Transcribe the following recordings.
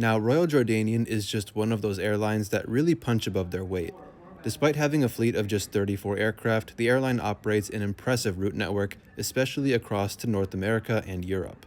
Now, Royal Jordanian is just one of those airlines that really punch above their weight. Despite having a fleet of just 34 aircraft, the airline operates an impressive route network, especially across to North America and Europe.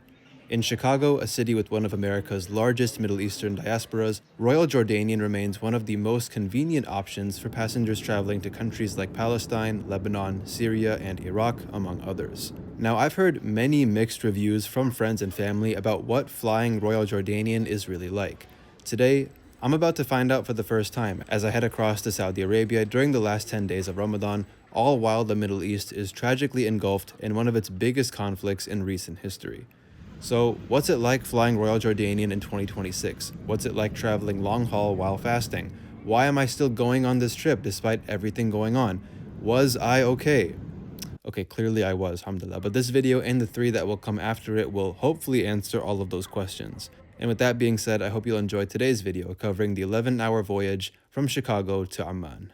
In Chicago, a city with one of America's largest Middle Eastern diasporas, Royal Jordanian remains one of the most convenient options for passengers traveling to countries like Palestine, Lebanon, Syria, and Iraq, among others. Now, I've heard many mixed reviews from friends and family about what flying Royal Jordanian is really like. Today, I'm about to find out for the first time as I head across to Saudi Arabia during the last 10 days of Ramadan, all while the Middle East is tragically engulfed in one of its biggest conflicts in recent history. So, what's it like flying Royal Jordanian in 2026? What's it like traveling long haul while fasting? Why am I still going on this trip despite everything going on? Was I okay? Okay, clearly I was, alhamdulillah, but this video and the three that will come after it will hopefully answer all of those questions. And with that being said, I hope you'll enjoy today's video covering the 11-hour voyage from Chicago to Amman.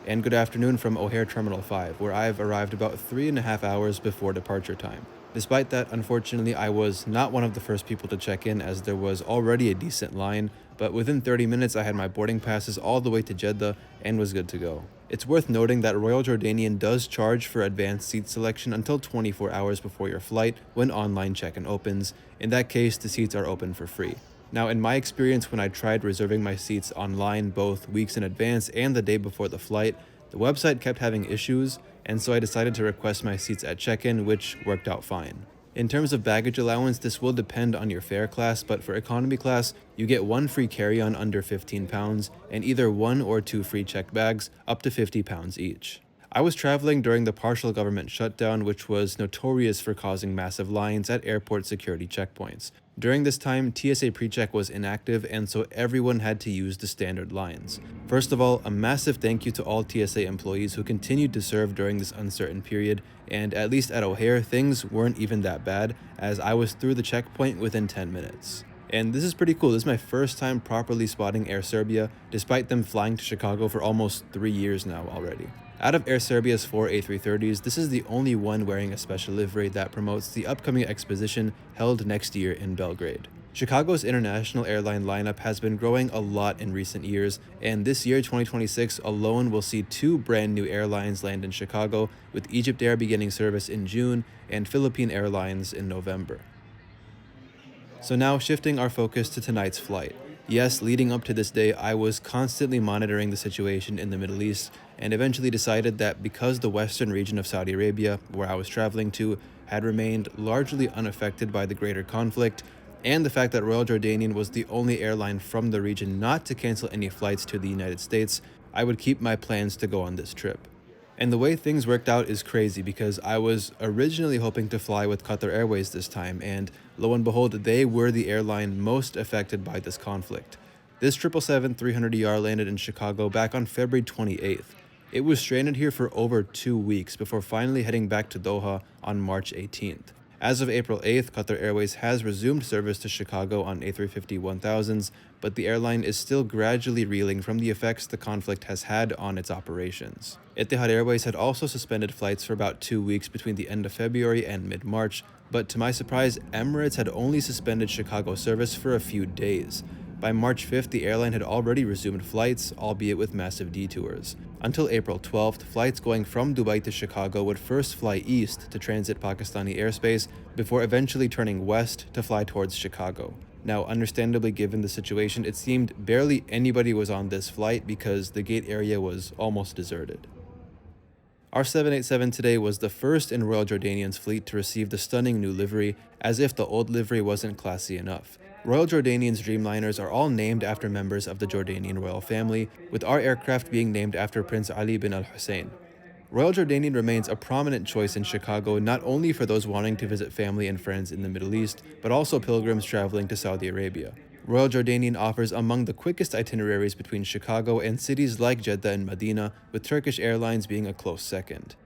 And good afternoon from O'Hare Terminal 5, where I've arrived about 3.5 hours before departure time. Despite that, unfortunately, I was not one of the first people to check in as there was already a decent line, but within 30 minutes I had my boarding passes all the way to Jeddah and was good to go. It's worth noting that Royal Jordanian does charge for advanced seat selection until 24 hours before your flight when online check-in opens. In that case, the seats are open for free. Now, in my experience, when I tried reserving my seats online both weeks in advance and the day before the flight, the website kept having issues, and so I decided to request my seats at check-in, which worked out fine. In terms of baggage allowance, this will depend on your fare class, but for economy class, you get one free carry-on under 15 pounds and either one or two free check bags up to 50 pounds each. I was traveling during the partial government shutdown, which was notorious for causing massive lines at airport security checkpoints. During this time, TSA PreCheck was inactive, and so everyone had to use the standard lines. First of all, a massive thank you to all TSA employees who continued to serve during this uncertain period, and at least at O'Hare, things weren't even that bad, as I was through the checkpoint within 10 minutes. And this is pretty cool. This is my first time properly spotting Air Serbia, despite them flying to Chicago for almost 3 years now already. Out of Air Serbia's 4 A330s, this is the only one wearing a special livery that promotes the upcoming exposition held next year in Belgrade. Chicago's international airline lineup has been growing a lot in recent years, and this year, 2026 alone, will see 2 brand new airlines land in Chicago, with Egypt Air beginning service in June and Philippine Airlines in November. So now shifting our focus to tonight's flight. Yes, leading up to this day, I was constantly monitoring the situation in the Middle East and eventually decided that because the western region of Saudi Arabia, where I was traveling to, had remained largely unaffected by the greater conflict, and the fact that Royal Jordanian was the only airline from the region not to cancel any flights to the United States, I would keep my plans to go on this trip. And the way things worked out is crazy because I was originally hoping to fly with Qatar Airways this time, and lo and behold, they were the airline most affected by this conflict. This 777-300ER landed in Chicago back on February 28th. It was stranded here for over 2 weeks before finally heading back to Doha on March 18th. As of April 8th, Qatar Airways has resumed service to Chicago on A350-1000s, but the airline is still gradually reeling from the effects the conflict has had on its operations. Etihad Airways had also suspended flights for about 2 weeks between the end of February and mid-March, but to my surprise, Emirates had only suspended Chicago service for a few days. By March 5th, the airline had already resumed flights, albeit with massive detours. Until April 12th, flights going from Dubai to Chicago would first fly east to transit Pakistani airspace before eventually turning west to fly towards Chicago. Now, understandably given the situation, it seemed barely anybody was on this flight because the gate area was almost deserted. Our 787 today was the first in Royal Jordanian's fleet to receive the stunning new livery, as if the old livery wasn't classy enough. Royal Jordanian's dreamliners are all named after members of the Jordanian royal family, with our aircraft being named after Prince Ali bin Al-Hussein. Royal Jordanian remains a prominent choice in Chicago, not only for those wanting to visit family and friends in the Middle East, but also pilgrims traveling to Saudi Arabia. Royal Jordanian offers among the quickest itineraries between Chicago and cities like Jeddah and Medina, with Turkish Airlines being a close second.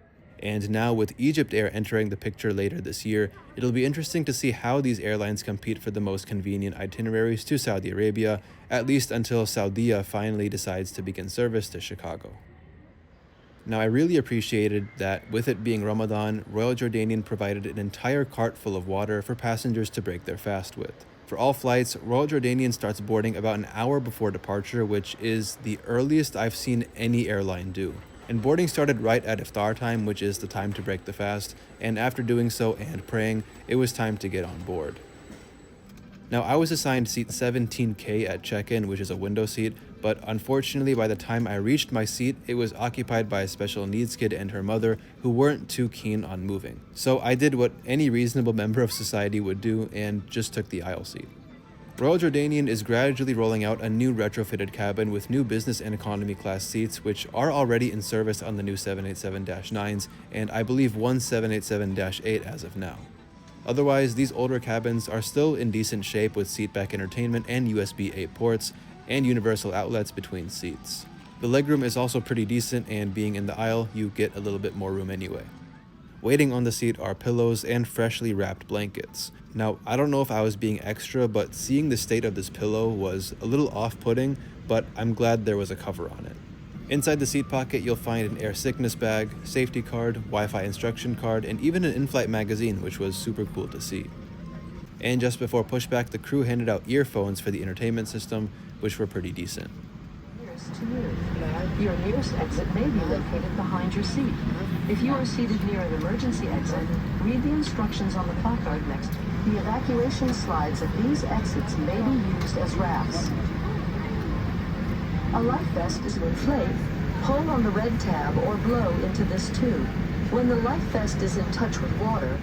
And now with Egypt Air entering the picture later this year, it'll be interesting to see how these airlines compete for the most convenient itineraries to Saudi Arabia, at least until Saudia finally decides to begin service to Chicago. Now, I really appreciated that with it being Ramadan, Royal Jordanian provided an entire cart full of water for passengers to break their fast with. For all flights, Royal Jordanian starts boarding about an hour before departure, which is the earliest I've seen any airline do. And boarding started right at iftar time, which is the time to break the fast, and after doing so and praying, it was time to get on board. Now, I was assigned seat 17K at check-in, which is a window seat, but unfortunately by the time I reached my seat, it was occupied by a special needs kid and her mother who weren't too keen on moving. So I did what any reasonable member of society would do and just took the aisle seat. Royal Jordanian is gradually rolling out a new retrofitted cabin with new business and economy class seats, which are already in service on the new 787-9s, and I believe one 787-8 as of now. Otherwise, these older cabins are still in decent shape with seatback entertainment and USB-A ports, and universal outlets between seats. The legroom is also pretty decent, and being in the aisle, you get a little bit more room anyway. Waiting on the seat are pillows and freshly wrapped blankets. Now, I don't know if I was being extra, but seeing the state of this pillow was a little off-putting, but I'm glad there was a cover on it. Inside the seat pocket, you'll find an air sickness bag, safety card, Wi-Fi instruction card, and even an Inflight magazine, which was super cool to see. And just before pushback, the crew handed out earphones for the entertainment system, which were pretty decent. Your nearest exit may be located behind your seat. If you are seated near an emergency exit, read the instructions on the placard next. The evacuation slides at these exits may be used as rafts. A life vest is to inflate. Pull on the red tab or blow into this tube. When the life vest is in touch with water,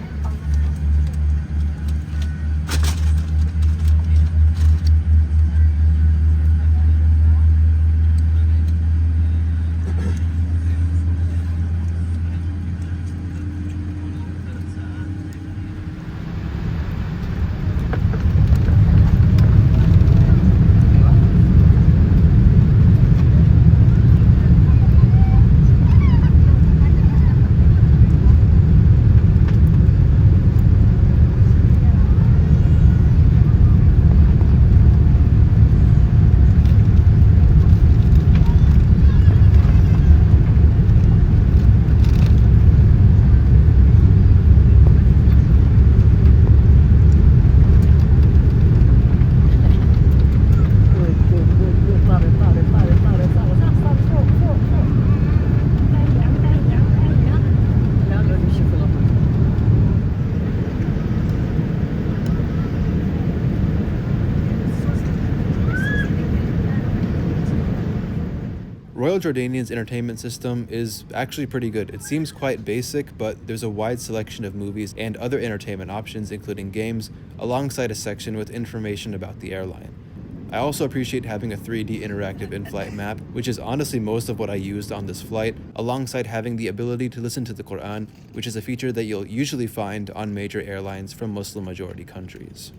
Royal Jordanian's entertainment system is actually pretty good. It seems quite basic, but there's a wide selection of movies and other entertainment options, including games, alongside a section with information about the airline. I also appreciate having a 3D interactive in-flight map, which is honestly most of what I used on this flight, alongside having the ability to listen to the Quran, which is a feature that you'll usually find on major airlines from Muslim-majority countries.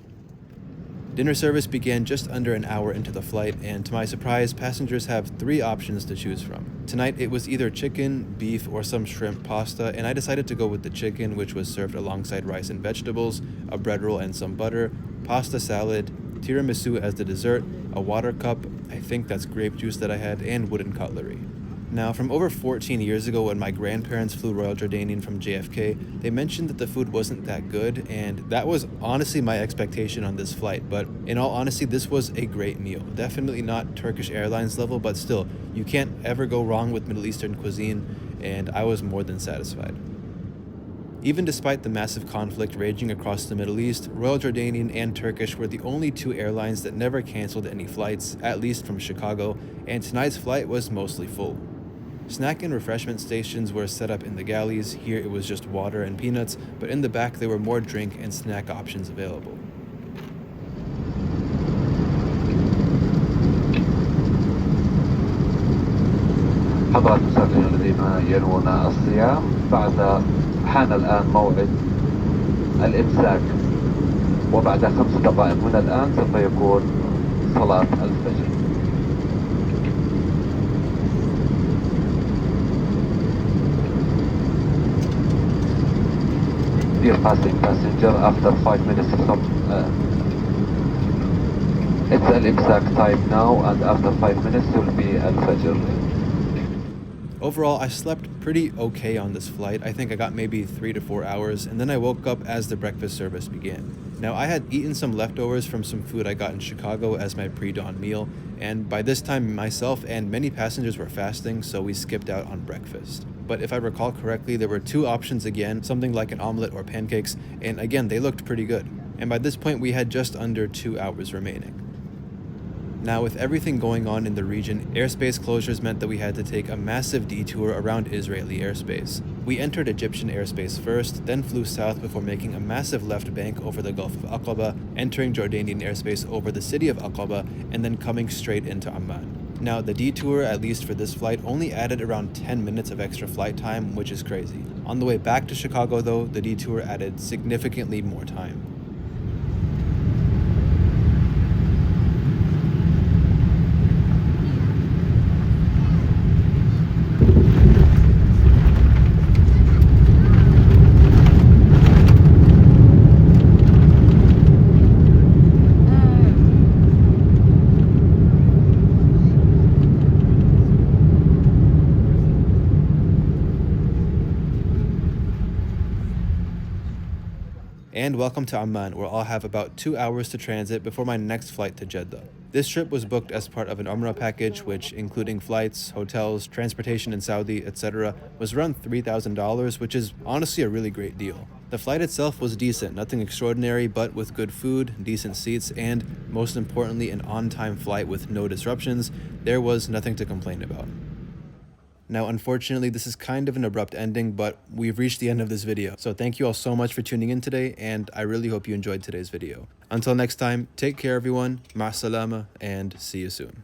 Dinner service began just under an hour into the flight, and to my surprise, passengers have 3 options to choose from. Tonight, it was either chicken, beef, or some shrimp pasta, and I decided to go with the chicken, which was served alongside rice and vegetables, a bread roll and some butter, pasta salad, tiramisu as the dessert, a water cup, I think that's grape juice that I had, and wooden cutlery. Now, from over 14 years ago when my grandparents flew Royal Jordanian from JFK, they mentioned that the food wasn't that good, and that was honestly my expectation on this flight, but in all honesty, this was a great meal. Definitely not Turkish Airlines level, but still, you can't ever go wrong with Middle Eastern cuisine, and I was more than satisfied. Even despite the massive conflict raging across the Middle East, Royal Jordanian and Turkish were the only 2 airlines that never canceled any flights, at least from Chicago, and tonight's flight was mostly full. Snack and refreshment stations were set up in the galleys. Here it was just water and peanuts, but in the back there were more drink and snack options available. حضرات المسافرين الذين ينوون الصيام بعد حان الآن موعد الإمساك وبعد 5 دقائق من الآن سوف يكون صلاة الفجر. dear passing passenger, after 5 minutes from it's al-imsak time now, and after 5 minutes will be al-fajr. Overall, I slept pretty okay on this flight. I think I got maybe 3 to 4 hours, and then I woke up as the breakfast service began. Now, I had eaten some leftovers from some food I got in Chicago as my pre-dawn meal, and by this time myself and many passengers were fasting, so we skipped out on breakfast. But if I recall correctly, there were 2 options again, something like an omelet or pancakes, and again, they looked pretty good. And by this point, we had just under 2 hours remaining. Now, with everything going on in the region, airspace closures meant that we had to take a massive detour around Israeli airspace. We entered Egyptian airspace first, then flew south before making a massive left bank over the Gulf of Aqaba, entering Jordanian airspace over the city of Aqaba, and then coming straight into Amman. Now, the detour, at least for this flight, only added around 10 minutes of extra flight time, which is crazy. On the way back to Chicago, though, the detour added significantly more time. And welcome to Amman, where I'll have about 2 hours to transit before my next flight to Jeddah. This trip was booked as part of an Umrah package, which, including flights, hotels, transportation in Saudi, etc., was around $3,000, which is honestly a really great deal. The flight itself was decent, nothing extraordinary, but with good food, decent seats, and, most importantly, an on-time flight with no disruptions, there was nothing to complain about. Now, unfortunately, this is kind of an abrupt ending, but we've reached the end of this video. So thank you all so much for tuning in today, and I really hope you enjoyed today's video. Until next time, take care everyone, ma salama, and see you soon.